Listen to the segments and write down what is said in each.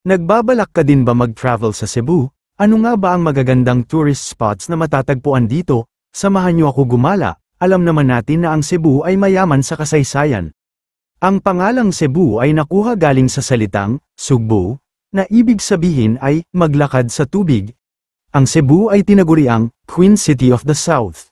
Nagbabalak ka din ba mag-travel sa Cebu? Ano nga ba ang magagandang tourist spots na matatagpuan dito? Samahan niyo ako gumala. Alam naman natin na ang Cebu ay mayaman sa kasaysayan. Ang pangalang Cebu ay nakuha galing sa salitang Sugbo, na ibig sabihin ay maglakad sa tubig. Ang Cebu ay tinaguriang Queen City of the South.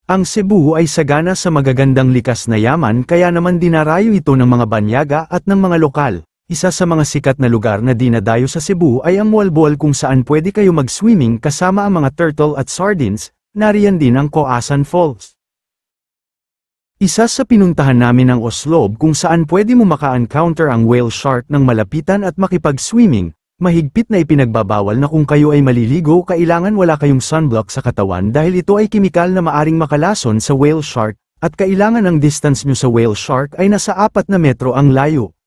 Ang Cebu ay sagana sa magagandang likas na yaman kaya naman dinarayo ito ng mga banyaga at ng mga lokal. Isa sa mga sikat na lugar na dinadayo sa Cebu ay ang Mualboal kung saan pwede kayo mag-swimming kasama ang mga turtle at sardines, nariyan din ang Coasan Falls. Isa sa pinuntahan namin ang Oslob kung saan pwede mo maka-encounter ang whale shark ng malapitan at makipag-swimming. Mahigpit na ipinagbabawal na kung kayo ay maliligo kailangan wala kayong sunblock sa katawan dahil ito ay kemikal na maaring makalason sa whale shark, at kailangan ang distance nyo sa whale shark ay nasa 4 na metro ang layo.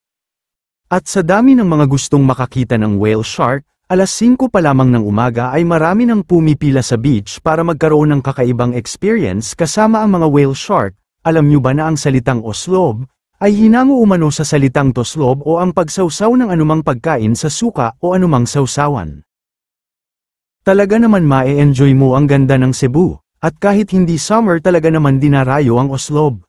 At sa dami ng mga gustong makakita ng whale shark, alas 5 pa lamang ng umaga ay marami nang pumipila sa beach para magkaroon ng kakaibang experience kasama ang mga whale shark. Alam nyo ba na ang salitang Oslob ay hinango umano sa salitang toslob o ang pagsawsaw ng anumang pagkain sa suka o anumang sawsawan. Talaga naman ma-e-enjoy mo ang ganda ng Cebu, at kahit hindi summer talaga naman dinarayo ang Oslob.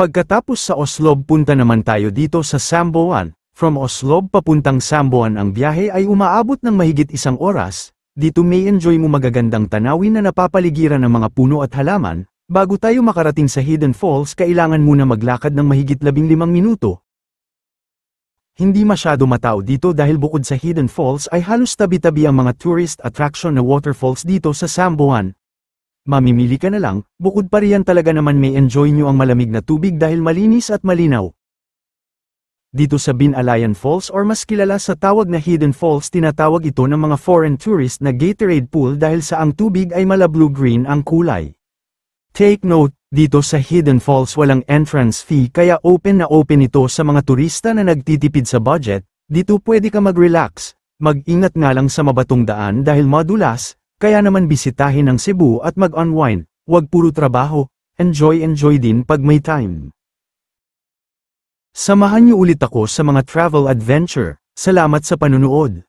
Pagkatapos sa Oslob punta naman tayo dito sa Samboan. From Oslob papuntang Samboan ang biyahe ay umaabot ng mahigit 1 oras. Dito may enjoy mo magagandang tanawin na napapaligiran ng mga puno at halaman. Bago tayo makarating sa Hidden Falls kailangan muna maglakad ng mahigit 15 minuto. Hindi masyado matao dito dahil bukod sa Hidden Falls ay halos tabi-tabi ang mga tourist attraction na waterfalls dito sa Samboan. Mamimili ka na lang, bukod pa riyan talaga naman may enjoy nyo ang malamig na tubig dahil malinis at malinaw. Dito sa Binalayan Falls or mas kilala sa tawag na Hidden Falls tinatawag ito ng mga foreign tourist na Gatorade pool dahil sa ang tubig ay mala-blue-green ang kulay. Take note, dito sa Hidden Falls walang entrance fee kaya open na open ito sa mga turista na nagtitipid sa budget. Dito pwede ka mag-relax, mag-ingat nga lang sa mabatong daan dahil madulas. Kaya naman bisitahin ang Cebu at mag-unwind, wag puro trabaho, enjoy din pag may time. Samahan niyo ulit ako sa mga travel adventure. Salamat sa panunood.